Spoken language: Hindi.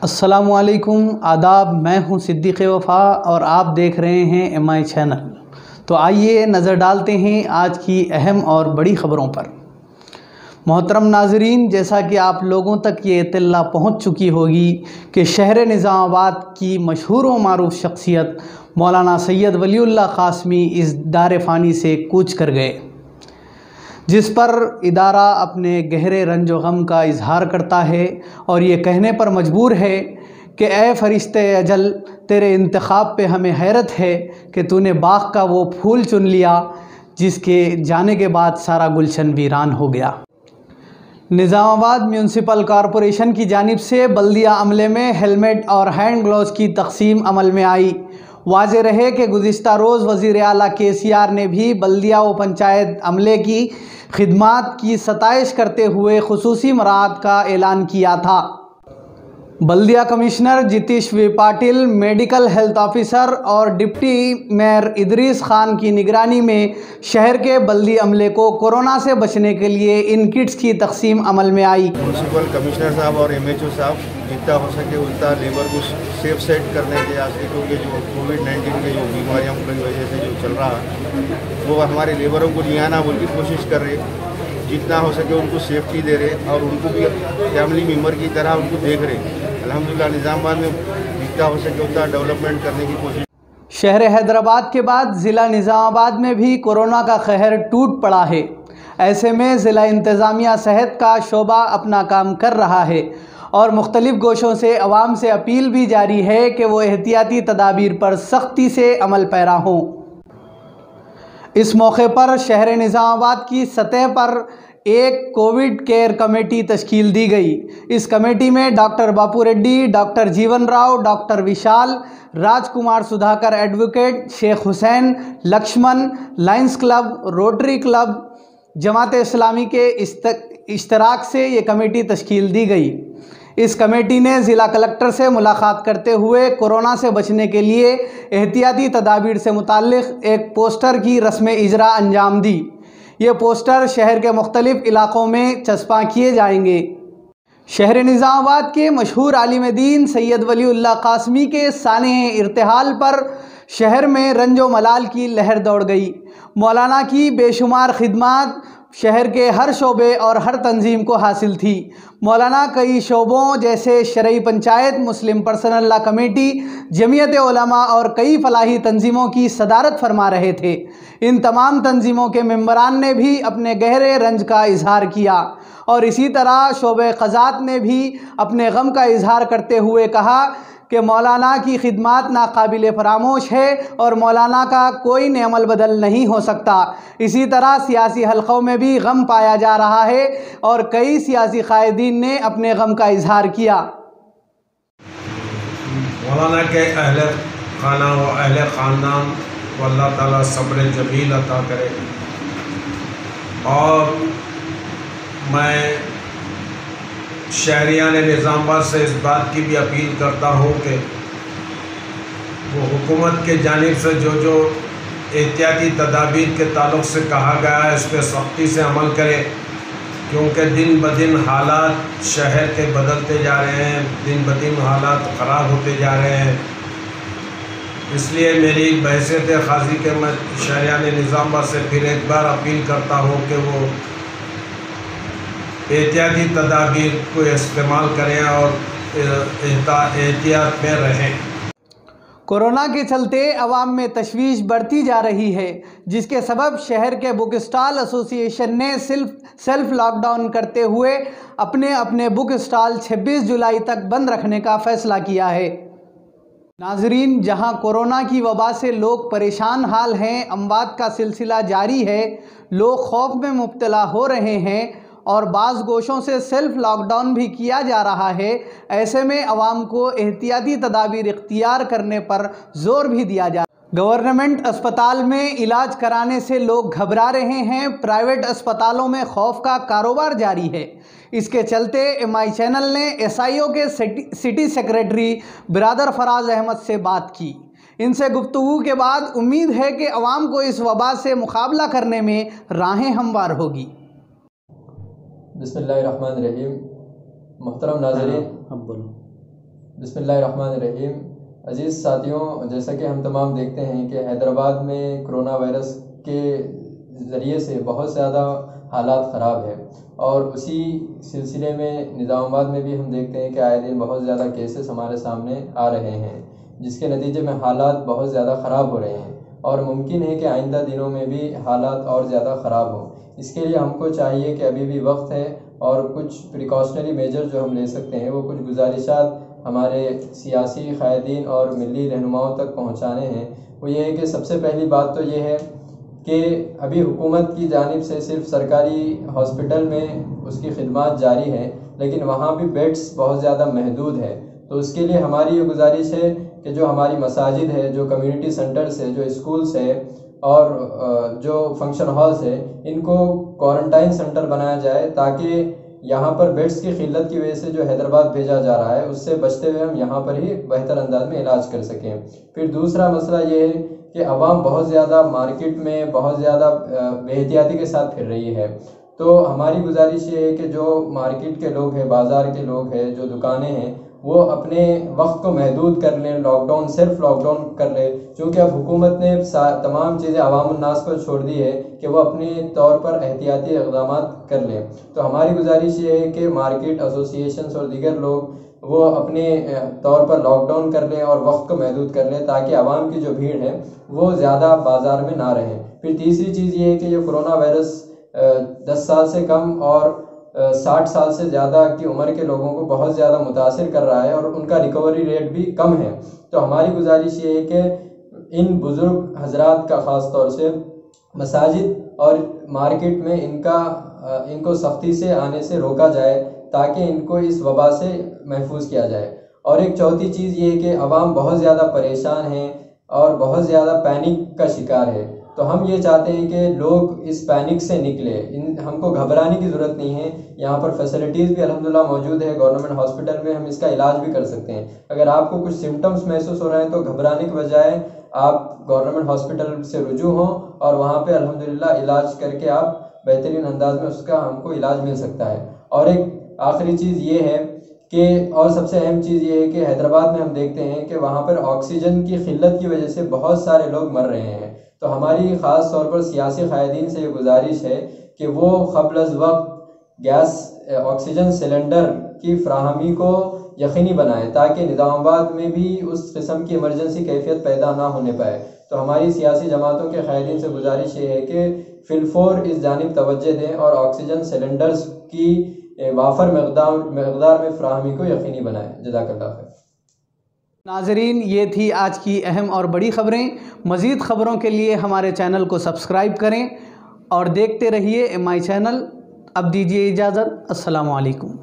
अस्सलामुअलैकुम, आदाब। मैं हूं सिद्दीक़ वफ़ा और आप देख रहे हैं MI चैनल। तो आइए नज़र डालते हैं आज की अहम और बड़ी ख़बरों पर। मोहतरम नाज़रीन, जैसा कि आप लोगों तक ये इत्तला पहुंच चुकी होगी कि शहर निज़ामाबाद की मशहूर व मारूफ़ शख्सियत मौलाना सैयद वलीउल्लाह क़ासमी इस दार फ़ानी से कूच कर गए, जिस पर इदारा अपने गहरे रंज व गम का इजहार करता है और ये कहने पर मजबूर है कि ए फ़रिश्ते अजल, तेरे इंतखाब पे हमें हैरत है कि तूने बाग़ का वो फूल चुन लिया जिसके जाने के बाद सारा गुलशन वीरान हो गया। निज़ामाबाद म्यूनसिपल कॉरपोरेशन की जानिब से बल्दिया अमले में हेलमेट और हैंड ग्लव्स की तकसीम अमल में आई। वाज़ेह रहे कि गुज़िश्ता रोज़ वज़ीर आला KCR ने भी बल्दिया व पंचायत अमले की खिदमात की सताइश करते हुए खुसूसी मराहत का ऐलान किया था। बल्दिया commissioner Jitesh V Patil, medical health officer और डिप्टी मेयर इदरीस खान की निगरानी में शहर के बल्दी अमले को कोरोना से बचने के लिए इन किट्स की तकसीम अमल में आई। म्यूनसिपल कमिश्नर साहब और MHO साहब जितना हो सके उतना लेबर को सेफ साइड करने के वास्ते, क्योंकि जो कोविड-19 के जो बीमारियों की वजह से जो चल रहा है वो हमारे लेबरों को नहीं आना बोल की कोशिश कर रहे, जितना हो सके उनको सेफ्टी दे रहे और उनको भी फैमिली मेम्बर की तरह उनको देख रहे। अल्हम्दुलिल्लाह निज़ामाबाद में जितना हो सके उतना डेवलपमेंट करने की कोशिश। शहर हैदराबाद के बाद ज़िला निज़ामाबाद में भी कोरोना का कहर टूट पड़ा है। ऐसे में ज़िला इंतज़ामिया सेहत का शोबा अपना काम कर रहा है और मुख्तलिफ़ गोशों से अवाम से अपील भी जारी है कि वो एहतियाती तदाबीर पर सख्ती से अमल पैरा हों। इस मौके पर शहर निज़ामाबाद की सतह पर एक कोविड केयर कमेटी तश्कील दी गई। इस कमेटी में doctor Bapu Reddy, doctor Jeevan Rao, doctor Vishal, Rajkumar Sudhakar advocate, Sheikh Hussain, Lakshman, Lions club, Rotary club, Jamaat Islami के इश्तराक से ये कमेटी तश्कील दी गई। इस कमेटी ने ज़िला कलेक्टर से मुलाकात करते हुए कोरोना से बचने के लिए एहतियाती तदाबीर से मुताल्लिक़ एक पोस्टर की रस्म इजरा अंजाम दी। ये पोस्टर शहर के मुख्तलिफ़ इलाक़ों में चस्पा किए जाएंगे। शहर निज़ामाबाद के मशहूर आलिम दीन सैयद वलीउल्लाह क़ासमी के साने इर्तिहाल पर शहर में रंजो मलाल की लहर दौड़ गई। मौलाना की बेशुमार खिदमात शहर के हर शोबे और हर तंजीम को हासिल थी। मौलाना कई शोबों जैसे शरई पंचायत, मुस्लिम personal law committee, Jamiat Ulama और कई फलाही तंजीमों की सदारत फरमा रहे थे। इन तमाम तंजीमों के मेंबरान ने भी अपने गहरे रंज का इजहार किया और इसी तरह शोबे क़ज़ात ने भी अपने गम का इजहार करते हुए कहा कि मौलाना की खिदमात नाकाबिल फरामोश है और मौलाना का कोई नेमल बदल नहीं हो सकता। इसी तरह सियासी हलक़ों में भी गम पाया जा रहा है और कई सियासी कायदीन ने अपने गम का इजहार किया। मौलाना के अहले खाना व अहले ख़ानदान को अल्लाह ताला सब्र जमील अता करे। और मैं शहरियान निज़ामाबाद से इस बात की भी अपील करता हूँ कि वो हुकूमत के जानिब से जो जो एहतियाती तदाबीर के ताल्लुक़ से कहा गया है इस पर सख्ती से अमल करें, क्योंकि दिन ब दिन हालात शहर के बदलते जा रहे हैं, दिन ब दिन हालात ख़राब होते जा रहे हैं। इसलिए मेरी बहैसियत क़ाज़ी के मैं शहरियान निज़ामाबाद से फिर एक बार अपील करता हूँ कि वो एहतियाती तदाबीर को इस्तेमाल करें और एहतियात में रहें। कोरोना के चलते अवाम में तशवीश बढ़ती जा रही है, जिसके सबब शहर के बुक स्टॉल एसोसिएशन ने सेल्फ लॉकडाउन करते हुए अपने अपने बुक स्टॉल 26 जुलाई तक बंद रखने का फ़ैसला किया है। नाजरीन, जहां कोरोना की वबा से लोग परेशान हाल हैं, अमवात का सिलसिला जारी है, लोग खौफ में मुब्तला हो रहे हैं और बाज़ गोशों से सेल्फ लॉकडाउन भी किया जा रहा है, ऐसे में अवाम को एहतियाती तदाबीर इख्तियार करने पर ज़ोर भी दिया जा। गवर्नमेंट अस्पताल में इलाज कराने से लोग घबरा रहे हैं। प्राइवेट अस्पतालों में खौफ का कारोबार जारी है। इसके चलते MI चैनल ने SIO के सिटी सेक्रेटरी बिरादर फराज अहमद से बात की। इनसे गुफ्तगू के बाद उम्मीद है कि अवाम को इस वबा से मुकाबला करने में राहें हमवार होगी। बिस्मिल्लाहिर्रहमानिर्रहीम। मुहतरम नाज़रीन, अब बोलो। बिस्मिल्लाहिर्रहमानिर्रहीम। अज़ीज़ साथियों, जैसा कि हम तमाम देखते हैं कि हैदराबाद में कोरोना वायरस के ज़रिए से बहुत ज़्यादा हालात ख़राब है और उसी सिलसिले में निज़ामाबाद में भी हम देखते हैं कि आए दिन बहुत ज़्यादा केसेस हमारे सामने आ रहे हैं, जिसके नतीजे में हालात बहुत ज़्यादा ख़राब हो रहे हैं और मुमकिन है कि आइंदा दिनों में भी हालात और ज़्यादा ख़राब हों। इसके लिए हमको चाहिए कि अभी भी वक्त है और कुछ प्रिकॉशनरी मेजर जो हम ले सकते हैं वो कुछ गुजारिशात हमारे सियासी क़ायदीन और मिली रहनुमाओं तक पहुँचाने हैं। वो ये है कि सबसे पहली बात तो ये है कि अभी हुकूमत की जानिब से सिर्फ सरकारी हॉस्पिटल में उसकी खिदमत जारी है, लेकिन वहाँ भी बेड्स बहुत ज़्यादा महदूद है। तो उसके लिए हमारी ये गुजारिश है कि जो हमारी मसाजिद है, जो कम्युनिटी सेंटर्स है, जो स्कूल्स है और जो फंक्शन हॉल्स है, इनको क्वारंटाइन सेंटर बनाया जाए ताकि यहाँ पर बेड्स की किल्लत की वजह से जो हैदराबाद भेजा जा रहा है उससे बचते हुए हम यहाँ पर ही बेहतर अंदाज में इलाज कर सकें। फिर दूसरा मसला ये है कि आवाम बहुत ज़्यादा मार्केट में बहुत ज़्यादा बेहतियाती के साथ फिर रही है। तो हमारी गुजारिश ये है कि जो मार्केट के लोग हैं, बाज़ार के लोग हैं, जो दुकानें हैं, वो अपने वक्त को महदूद कर लें, लॉकडाउन सिर्फ लॉकडाउन कर लें, क्योंकि अब हुकूमत ने तमाम चीज़ें अवामुन्नास पर छोड़ दी है कि वो अपने तौर पर एहतियाती इक़दाम कर लें। तो हमारी गुजारिश ये है कि मार्केट एसोसिएशंस और दीगर लोग वो अपने तौर पर लॉकडाउन कर लें और वक्त को महदूद कर लें ताकि आवाम की जो भीड़ है वो ज़्यादा बाज़ार में ना रहें। फिर तीसरी चीज़ ये है कि ये कोरोना वायरस 10 साल से कम और 60 साल से ज़्यादा की उम्र के लोगों को बहुत ज़्यादा मुतासिर कर रहा है और उनका रिकवरी रेट भी कम है। तो हमारी गुजारिश ये है कि इन बुज़ुर्ग हजरात का ख़ास तौर से मसाजिद और मार्केट में इनको सख्ती से आने से रोका जाए ताकि इनको इस वबा से महफूज किया जाए। और एक चौथी चीज़ ये है कि अवाम बहुत ज़्यादा परेशान है और बहुत ज़्यादा पैनिक का शिकार है। तो हम ये चाहते हैं कि लोग इस पैनिक से निकले, हमको घबराने की ज़रूरत नहीं है। यहाँ पर फैसिलिटीज़ भी अल्हम्दुलिल्लाह मौजूद है, गवर्नमेंट हॉस्पिटल में हम इसका इलाज भी कर सकते हैं। अगर आपको कुछ सिम्टम्स महसूस हो रहे हैं तो घबराने के बजाय आप गवर्नमेंट हॉस्पिटल से रुजू हों और वहाँ पे अल्हम्दुलिल्लाह इलाज करके आप बेहतरीन अंदाज में उसका हमको इलाज मिल सकता है। और एक आखिरी चीज़ ये है कि और सबसे अहम चीज़ ये है कि हैदराबाद में हम देखते हैं कि वहाँ पर ऑक्सीजन की किल्लत की वजह से बहुत सारे लोग मर रहे हैं। तो हमारी ख़ास तौर पर सियासी क़ायदीन से ये गुजारिश है कि वो क़ब्ल अज़ वक्त गैस ऑक्सीजन सिलेंडर की फ्राहमी को यकीनी बनाए ताकि निज़ामाबाद में भी उस किस्म की इमरजेंसी कैफियत पैदा ना होने पाए। तो हमारी सियासी जमातों के क़ायदीन से गुजारिश ये है कि फिलफोर इस जानिब तवज्जो दें और ऑक्सीजन सिलेंडर्स की वाफर मकदार में फ्राहमी को यकीनी बनाएं। जज़ाकल्लाह खैर। नाज़रीन, ये थी आज की अहम और बड़ी ख़बरें। मज़ीद ख़बरों के लिए हमारे चैनल को सब्सक्राइब करें और देखते रहिए MI चैनल। अब दीजिए इजाज़त। अस्सलामु अलैकुम।